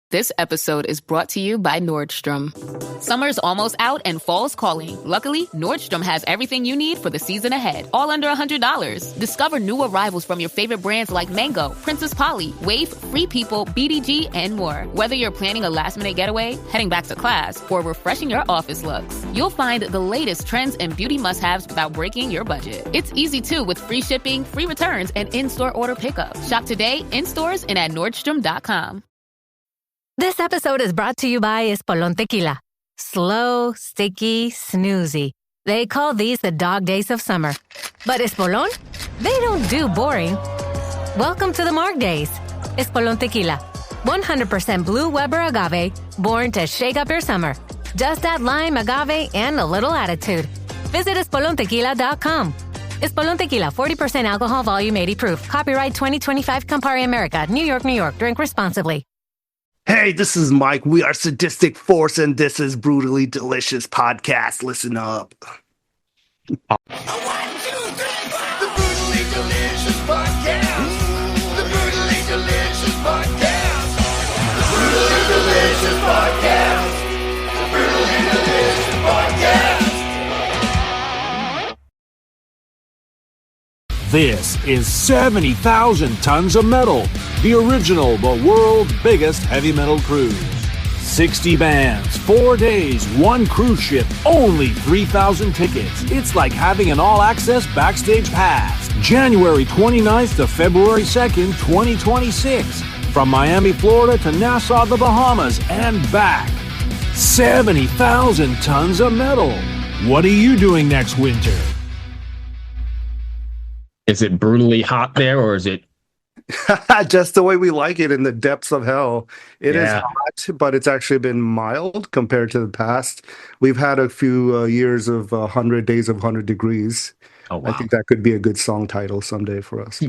This episode is brought to you by Nordstrom. Summer's almost out and fall's calling. Luckily, Nordstrom has everything you need for the season ahead, all under $100. Discover new arrivals from your favorite brands like Mango, Princess Polly, Wave, Free People, BDG, and more. Whether you're planning a last-minute getaway, heading back to class, or refreshing your office looks, you'll find the latest trends and beauty must-haves without breaking your budget. It's easy, too, with free shipping, free returns, and in-store order pickup. Shop today, in stores, and at Nordstrom.com. This episode is brought to you by Espolón Tequila. Slow, sticky, snoozy. They call these the dog days of summer. But Espolón? They don't do boring. Welcome to the Marg Days. Espolón Tequila. 100% blue Weber agave, born to shake up your summer. Just add lime, agave, and a little attitude. Visit EspolónTequila.com. Espolón Tequila, 40% alcohol, volume 80 proof. Copyright 2025 Campari America, New York, New York. Drink responsibly. Hey, this is Mike. We are Sadistic Force, and this is Brutally Delicious Podcast. Listen up. 1, 2, 3, 4. The Brutally Delicious Podcast. The Brutally Delicious Podcast. The Brutally Delicious Podcast. The Brutally Delicious Podcast. This is 70,000 Tons of Metal, the original but world's biggest heavy metal cruise. 60 bands, 4 days, 1 cruise ship, only 3,000 tickets. It's like having an all-access backstage pass. January 29th to February 2nd, 2026. From Miami, Florida to Nassau, the Bahamas, and back. 70,000 Tons of Metal. What are you doing next winter? Is it brutally hot there, or is it just the way we like it in the depths of hell? It is hot, but it's actually been mild compared to the past. We've had a few years of 100 days of 100 degrees. Oh, wow. I think that could be a good song title someday for us.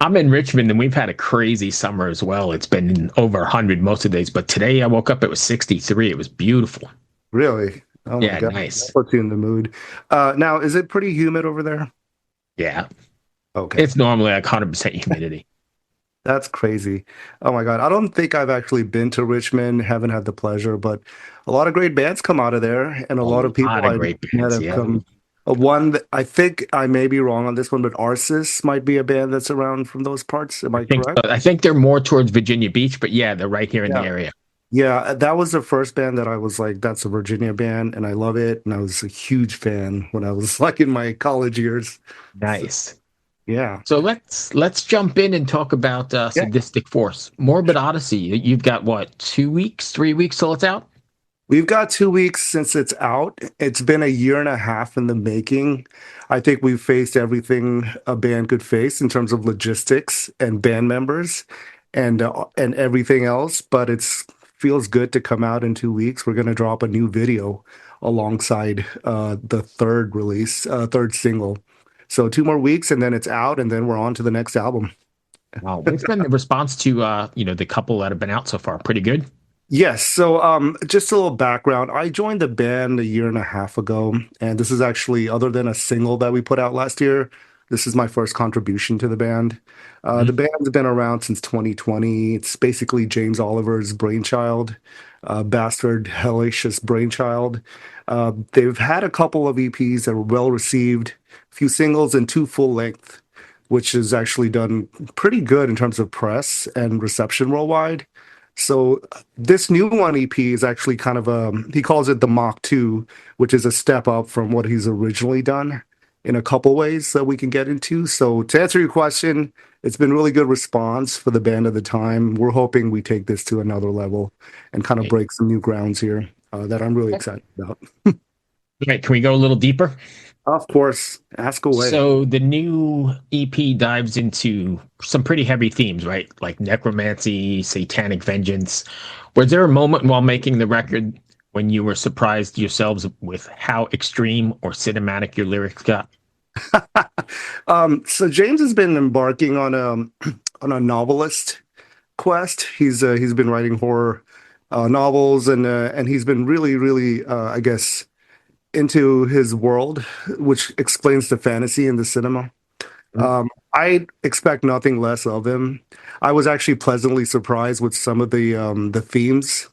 I'm in Richmond, and we've had a crazy summer as well. It's been over 100 most of the days, but today I woke up, it was 63. It was beautiful. Really? Oh my God. Nice. That puts you in the mood. Now, is it pretty humid over there? Yeah. Okay. It's normally like 100% humidity. That's crazy. Oh my God. I don't think I've actually been to Richmond, haven't had the pleasure, but a lot of great bands come out of there, and a lot of people come. One that I think I may be wrong on this one, but Arsis might be a band that's around from those parts. Am I correct? I think they're more towards Virginia Beach, but yeah, they're right here in the area. Yeah, that was the first band that I was like, that's a Virginia band, and I love it. And I was a huge fan when I was like in my college years. Nice. So, yeah. So let's jump in and talk about Sadistic Force. Morbid Odyssey. You've got what, 2 weeks, 3 weeks till it's out? We've got 2 weeks since it's out. It's been a year and a half in the making. I think we've faced everything a band could face in terms of logistics and band members and everything else, but it's feels good to come out in 2 weeks. We're going to drop a new video alongside the third single. So 2 more weeks, and then it's out, and then we're on to the next album. Wow. What's been the response to the couple that have been out so far? Pretty good? Yes. So just a little background. I joined the band a year and a half ago, and this is actually, other than a single that we put out last year, this is my first contribution to the band. The band's been around since 2020. It's basically James Oliver's brainchild, bastard, hellacious brainchild. They've had a couple of EPs that were well received, a few singles, and 2 full length, which has actually done pretty good in terms of press and reception worldwide. So this new one EP is actually kind of he calls it the Mach 2, which is a step up from what he's originally done in a couple ways that we can get into. So to answer your question, it's been really good response for the band of the time. We're hoping we take this to another level and kind of break some new grounds here that I'm really excited about. Okay, can we go a little deeper? Of course. Ask away. So the new EP dives into some pretty heavy themes, right? Like necromancy, satanic vengeance. Was there a moment while making the record when you were surprised yourselves with how extreme or cinematic your lyrics got? So James has been embarking on a novelist quest. He's been writing horror novels, and he's been really I guess into his world, which explains the fantasy in the cinema. I expect nothing less of him. I was actually pleasantly surprised with some of the themes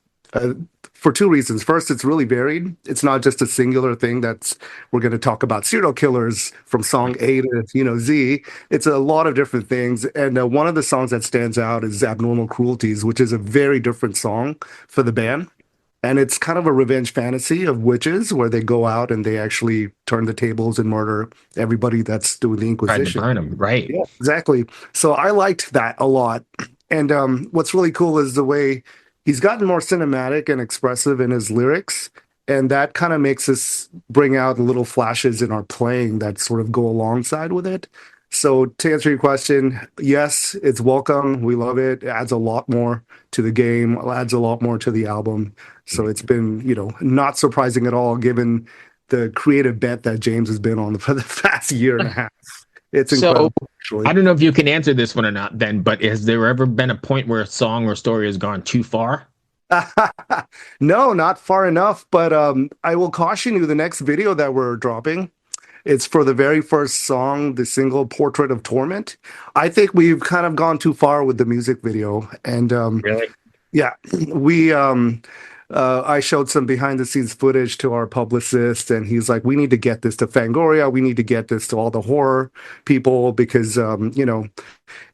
for two reasons. First, it's really varied. It's not just a singular thing that's we're going to talk about serial killers from song A to Z. It's a lot of different things, and one of the songs that stands out is "Abnormal Cruelties," which is a very different song for the band. And it's kind of a revenge fantasy of witches where they go out and they actually turn the tables and murder everybody that's doing the Tried to Inquisition. burn him, right? Yeah, exactly. So I liked that a lot. And what's really cool is the way he's gotten more cinematic and expressive in his lyrics. And that kind of makes us bring out little flashes in our playing that sort of go alongside with it. So to answer your question, yes, it's welcome. We love it. It adds a lot more to the game, adds a lot more to the album. So it's been, not surprising at all given the creative bent that James has been on for the past year and a half. It's So incredible, actually. I don't know if you can answer this one or not then, but has there ever been a point where a song or story has gone too far? No, not far enough, but I will caution you the next video that we're dropping. It's for the very first song, the single Portrait of Torment. I think we've kind of gone too far with the music video. And Really? yeah, I showed some behind the scenes footage to our publicist, and he's like, we need to get this to Fangoria. We need to get this to all the horror people because,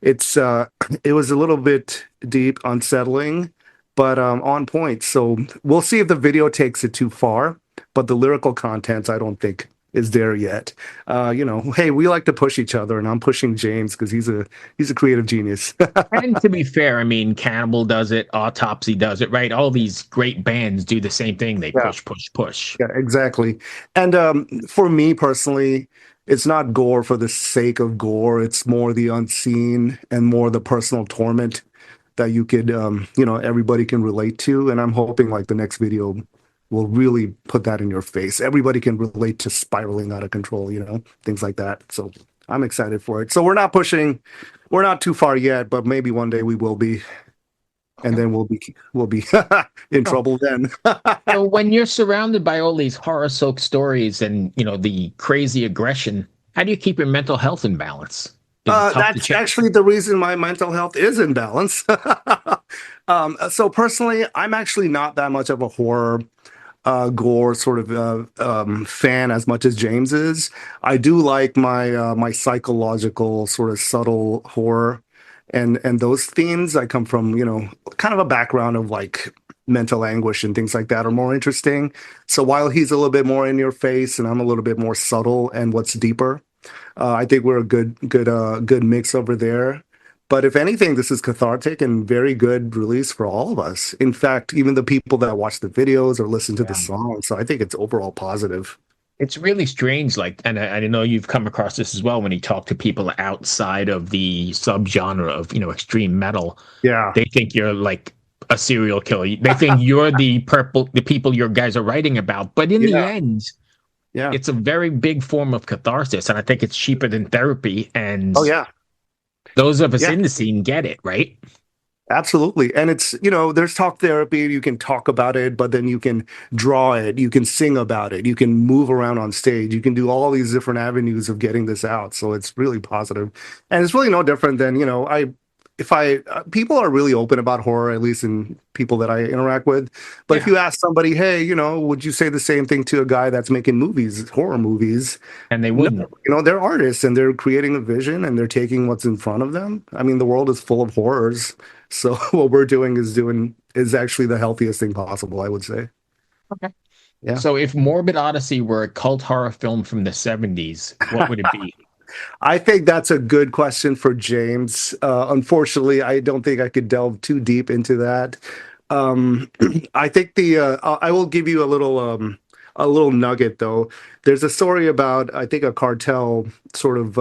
it's it was a little bit deep, unsettling, but on point. So we'll see if the video takes it too far, but the lyrical content, I don't think is there yet. Hey, we like to push each other, and I'm pushing James because he's a creative genius. And to be fair, I mean, Cannibal does it, Autopsy does it, right? All these great bands do the same thing. They Yeah. push, push, push. Yeah, exactly. And for me personally, it's not gore for the sake of gore. It's more the unseen and more the personal torment that you could, everybody can relate to. And I'm hoping like the next video will really put that in your face. Everybody can relate to spiraling out of control, things like that. So I'm excited for it. So we're not too far yet, but maybe one day we will be. And then we'll be in trouble then. So when you're surrounded by all these horror-soaked stories and, the crazy aggression, how do you keep your mental health in balance? Is it tough to That's check? actually the reason my mental health is in balance. So personally, I'm actually not that much of a horror gore sort of fan as much as James is. I do like my psychological sort of subtle horror and those themes. I come from kind of a background of like mental anguish and things like that are more interesting. So while he's a little bit more in your face and I'm a little bit more subtle and what's deeper, I think we're a good mix over there. But if anything, this is cathartic and very good release for all of us. In fact, even the people that watch the videos or listen to the song. So I think it's overall positive. It's really strange, and I know you've come across this as well when you talk to people outside of the subgenre of, extreme metal. Yeah. They think you're like a serial killer. They think you're the people your guys are writing about. But in the end, Yeah. it's a very big form of catharsis, and I think it's cheaper than therapy. And Oh, yeah. those of us in the scene get it, right? Absolutely. And it's, there's talk therapy. You can talk about it, but then you can draw it. You can sing about it. You can move around on stage. You can do all these different avenues of getting this out. So it's really positive. And it's really no different than, people are really open about horror, at least in people that I interact with. But if you ask somebody, hey, would you say the same thing to a guy that's making movies, horror movies? And they wouldn't. No, they're artists and they're creating a vision and they're taking what's in front of them. I mean, the world is full of horrors. So what we're doing is actually the healthiest thing possible, I would say. Okay. Yeah. So if Morbid Odyssey were a cult horror film from the 70s, what would it be? I think that's a good question for James. Unfortunately, I don't think I could delve too deep into that. I think I will give you a little nugget though. There's a story about I think a cartel sort of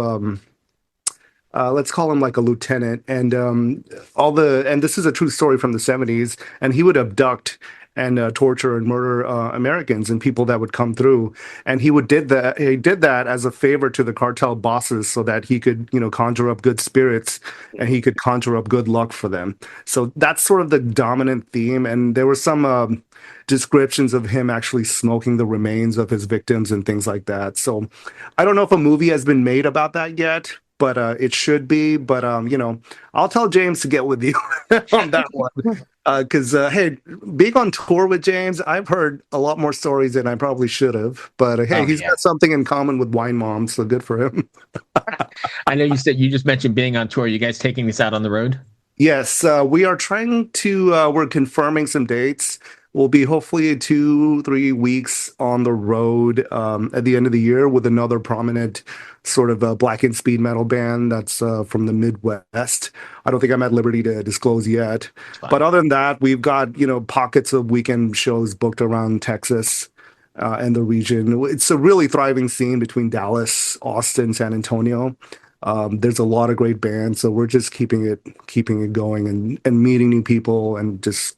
let's call him like a lieutenant, and and this is a true story from the 70s, and he would abduct and torture and murder Americans and people that would come through. And he did that as a favor to the cartel bosses so that he could, conjure up good spirits and he could conjure up good luck for them. So that's sort of the dominant theme. And there were some descriptions of him actually smoking the remains of his victims and things like that. So I don't know if a movie has been made about that yet. but it should be. But I'll tell James to get with you on that one. Because hey, being on tour with James, I've heard a lot more stories than I probably should have. But hey, Oh he's yeah. got something in common with Wine Mom, so good for him. I know you just mentioned being on tour. You guys taking this out on the road? Yes, we are trying to, we're confirming some dates. We'll be hopefully 2, 3 weeks on the road at the end of the year with another prominent sort of black and speed metal band that's from the Midwest. I don't think I'm at liberty to disclose yet. It's fine. But other than that, we've got, pockets of weekend shows booked around Texas and the region. It's a really thriving scene between Dallas, Austin, San Antonio. There's a lot of great bands, so we're just keeping it going and meeting new people and just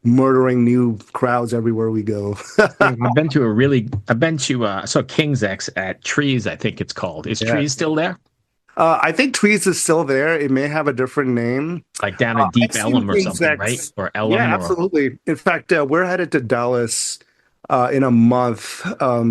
murdering new crowds everywhere we go. I've been to I saw King's X at Trees, I think it's called. Is Yeah. Trees still there? I think Trees is still there. It may have a different name. Like down in Deep I've seen Ellum or King's something, X. right? Or Ellum Yeah, or absolutely. In fact, we're headed to Dallas in a month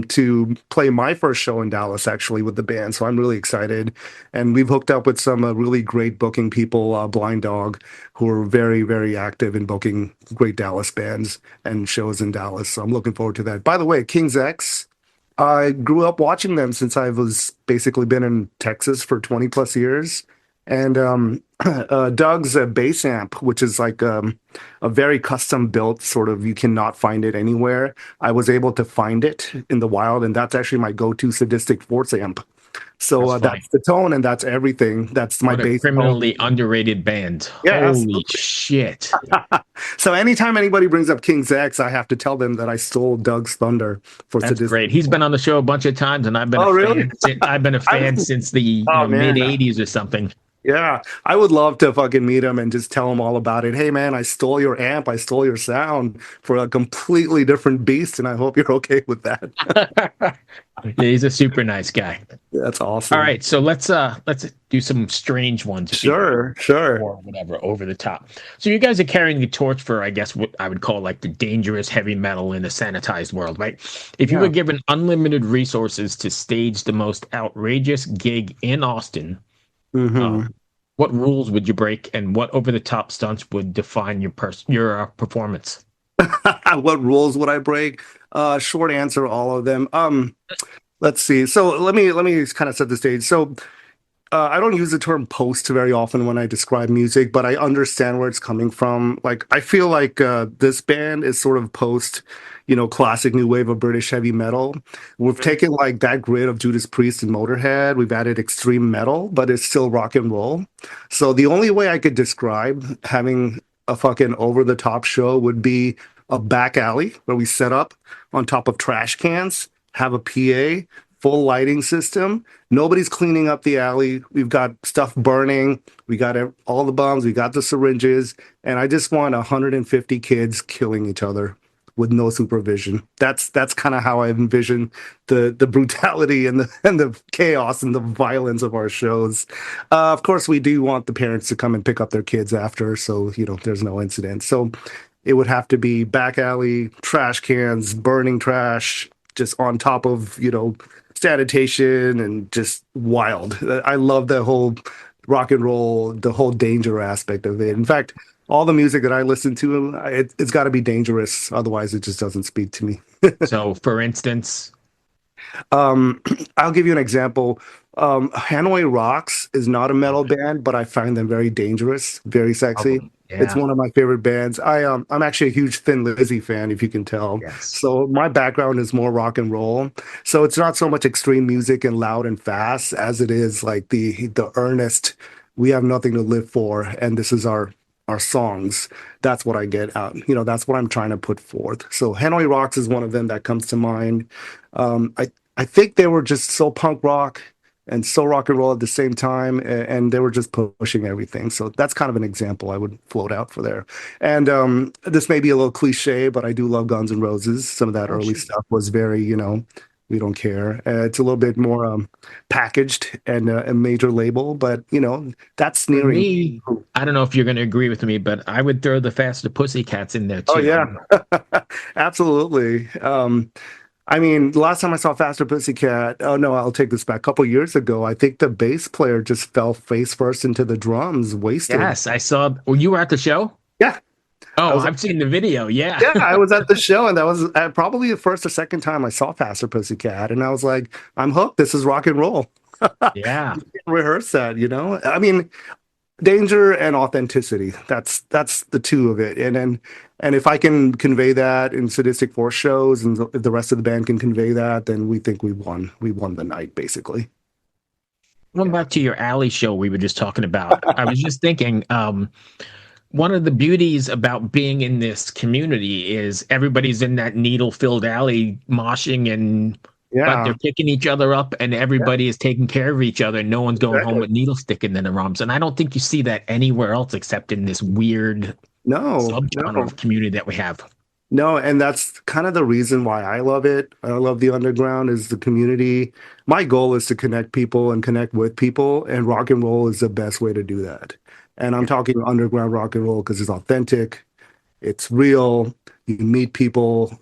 to play my first show in Dallas, actually, with the band. So I'm really excited. And we've hooked up with some really great booking people, Blind Dog, who are very, very active in booking great Dallas bands and shows in Dallas. So I'm looking forward to that. By the way, King's X, I grew up watching them since I was basically been in Texas for 20 plus years. And Doug's bass amp, which is like a very custom built sort of, you cannot find it anywhere. I was able to find it in the wild, and that's actually my go-to Sadistic Force amp. So That's funny. that's the tone, and that's everything. That's my What a bass tone. criminally underrated band. Yeah, Holy absolutely. shit. So anytime anybody brings up King's X, I have to tell them that I stole Doug's thunder for That's Sadistic. great. He's been on the show a bunch of times, and I've been Oh, a really? fan. I've been a fan since the Oh, man. mid '80s or something. Yeah, I would love to fucking meet him and just tell him all about it. Hey, man, I stole your amp. I stole your sound for a completely different beast, and I hope you're okay with that. Yeah, he's a super nice guy. That's awesome. All right, so let's do some strange ones. here. Sure. Or whatever, over the top. So you guys are carrying the torch for, I guess, what I would call like the dangerous heavy metal in a sanitized world, right? If you Yeah. were given unlimited resources to stage the most outrageous gig in Austin, Hmm. what rules would you break, and what over the top stunts would define your performance? What rules would I break? Short answer, all of them. Let's see. So let me kind of set the stage. So I don't use the term post very often when I describe music, but I understand where it's coming from. Like, I feel like this band is sort of post, classic new wave of British heavy metal. We've taken like that grid of Judas Priest and Motorhead. We've added extreme metal, but it's still rock and roll. So the only way I could describe having a fucking over the top show would be a back alley where we set up on top of trash cans, have a PA, full lighting system. Nobody's cleaning up the alley. We've got stuff burning. We got all the bombs. We got the syringes. And I just want 150 kids killing each other with no supervision. That's kind of how I envision the brutality and the chaos and the violence of our shows. Of course, we do want the parents to come and pick up their kids after, so there's no incident. So it would have to be back alley, trash cans, burning trash, just on top of sanitation, and just wild. I love the whole rock and roll, the whole danger aspect of it. In fact, all the music that I listen to, it's got to be dangerous. Otherwise, it just doesn't speak to me. So, for instance, I'll give you an example. Hanoi Rocks is not a metal band, but I find them very dangerous, very sexy. It's yeah. one of my favorite bands. I'm actually a huge Thin Lizzy fan, if you can tell. Yes. So my background is more rock and roll. So it's not so much extreme music and loud and fast as it is like the earnest. We have nothing to live for, and this is our songs. That's what I get out. That's what I'm trying to put forth. So Hanoi Rocks is one of them that comes to mind. I think they were just so punk rock and so rock and roll at the same time, and they were just pushing everything. So that's kind of an example I would float out for there. And this may be a little cliche, but I do love Guns N' Roses. Some of that early stuff was very, we don't care. It's a little bit more packaged and a major label, but that's For sneering. me, I don't know if you're going to agree with me, but I would throw the Faster Pussycats in there too. Oh yeah, absolutely. I mean, the last time I saw Faster Pussycat, oh no, I'll take this back. A couple years ago, I think the bass player just fell face first into the drums, wasted. Yes, I saw. Well, you were at the show. Yeah, I Oh, was. I've seen the video. Yeah. Yeah, I was at the show, and that was probably the first or second time I saw Faster Pussycat, and I was like, I'm hooked. This is rock and roll. Yeah. Rehearse that, you know. I mean, danger and authenticity. That's the two of it, and if I can convey that in Sadistic Force shows, and if the rest of the band can convey that, then we think we won. We won the night, basically. Going back to your alley show we were just talking about, I was just thinking, one of the beauties about being in this community is everybody's in that needle-filled alley moshing but Yeah, they're picking each other up and yeah, everybody is taking care of each other. No one's going home exactly. with needle sticking in their arms. And I don't think you see that anywhere else except in this weird No, subgenre no. of community that we have. No, and that's kind of the reason why I love it. I love the underground is the community. My goal is to connect people and connect with people, and rock and roll is the best way to do that. And I'm talking underground rock and roll because it's authentic, it's real. You meet people,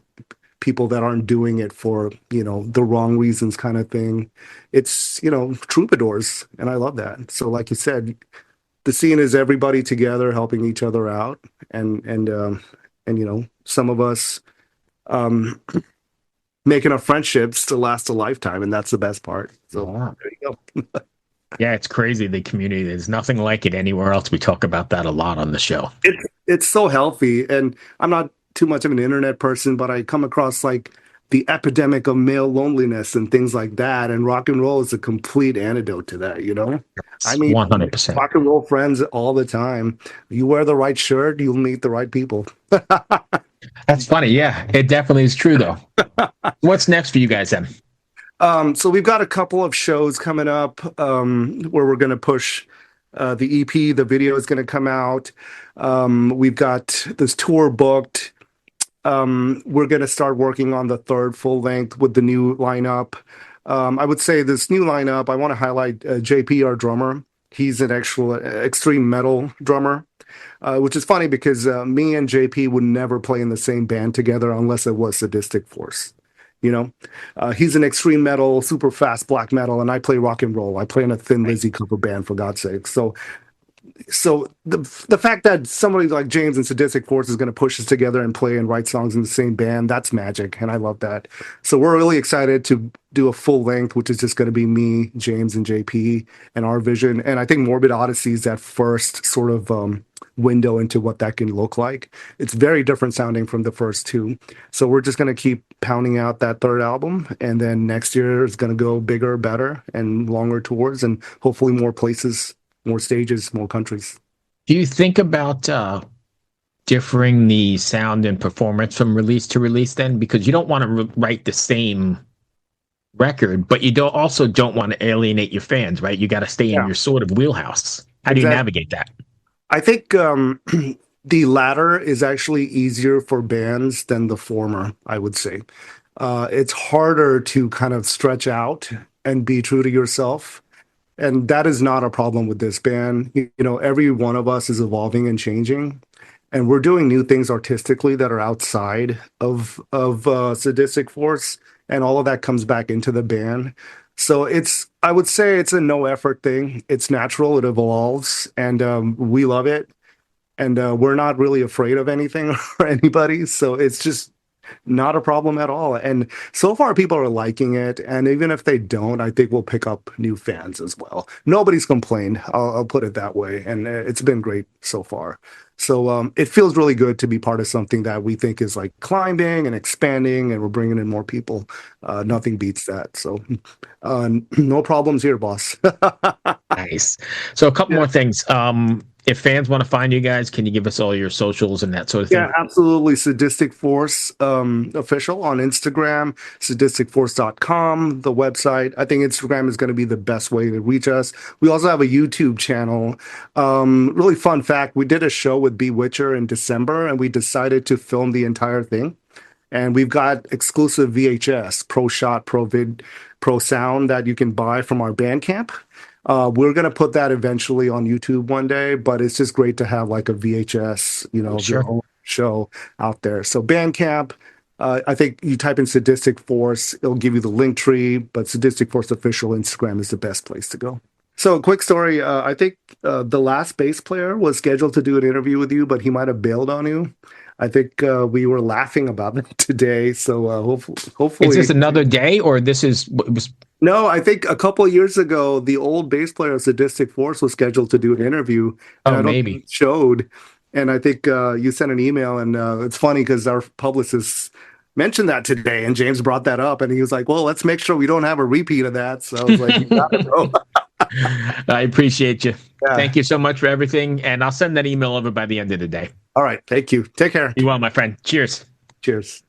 people that aren't doing it for, the wrong reasons kind of thing. It's, troubadours, and I love that. So like you said, the scene is everybody together helping each other out and some of us um making up friendships to last a lifetime, and that's the best part. So Wow. there you go. Yeah, it's crazy. The community, there's nothing like it anywhere else. We talk about that a lot on the show. It's so healthy, and I'm not too much of an internet person, but I come across like the epidemic of male loneliness and things like that, and rock and roll is a complete antidote to that. I It's mean, 100%. rock and roll friends all the time. You wear the right shirt, you'll meet the right people. That's funny. Yeah, it definitely is true, though. What's next for you guys then? So we've got a couple of shows coming up where we're going to push the EP. The video is going to come out. We've got this tour booked. We're going to start working on the third full length with the new lineup. I would say this new lineup, I want to highlight JP, our drummer. He's an actual extreme metal drummer, which is funny because me and JP would never play in the same band together unless it was Sadistic Force. He's an extreme metal, super fast black metal, and I play rock and roll. I play in a Thin Lizzy cover band, for God's sake. So the fact that somebody like James and Sadistic Force is going to push us together and play and write songs in the same band, that's magic, and I love that. So we're really excited to do a full length, which is just going to be me, James, and JP, and our vision. And I think Morbid Odyssey is that first sort of window into what that can look like. It's very different sounding from the first two. So we're just going to keep pounding out that third album, and then next year is going to go bigger, better, and longer tours, and hopefully more places, more stages, more countries. Do you think about differing the sound and performance from release to release then? Because you don't want to write the same record, but you don't want to alienate your fans, right? You got to stay in Yeah, your sort of wheelhouse. How do you exactly. navigate that? I think the latter is actually easier for bands than the former, I would say. It's harder to kind of stretch out and be true to yourself. And that is not a problem with this band. Every one of us is evolving and changing, and we're doing new things artistically that are outside of Sadistic Force, and all of that comes back into the band. So I would say it's a no effort thing. It's natural. It evolves, and we love it. And we're not really afraid of anything or anybody. So it's just not a problem at all. And so far, people are liking it. And even if they don't, I think we'll pick up new fans as well. Nobody's complained. I'll put it that way. And it's been great so far. So it feels really good to be part of something that we think is like climbing and expanding, and we're bringing in more people. Nothing beats that. So no problems here, boss. Nice. So a couple Yeah. more things. If fans want to find you guys, can you give us all your socials and that sort of thing? Yeah, absolutely. Sadistic Force official on Instagram, sadisticforce.com, the website. I think Instagram is going to be the best way to reach us. We also have a YouTube channel. Really fun fact, we did a show with Bewitcher in December, and we decided to film the entire thing. And we've got exclusive VHS, Pro Shot, Pro Vid, Pro Sound that you can buy from our Bandcamp. We're going to put that eventually on YouTube one day, but it's just great to have like a VHS, of Sure. your own show out there. So Bandcamp, I think you type in Sadistic Force, it'll give you the link tree, but Sadistic Force official Instagram is the best place to go. So, quick story. I think the last bass player was scheduled to do an interview with you, but he might have bailed on you. I think we were laughing about it today. So, hopefully. Is this another day, or this is was? No, I think a couple of years ago, the old bass player of Sadistic Force was scheduled to do an interview. And I don't Maybe. think it showed. And I think you sent an email, and it's funny because our publicist mentioned that today, and James brought that up, and he was like, well, let's make sure we don't have a repeat of that. So I was like, you got it, bro. I appreciate you. Yeah. Thank you so much for everything, and I'll send that email over by the end of the day. All right. Thank you. Take care. You well, my friend. Cheers. Cheers.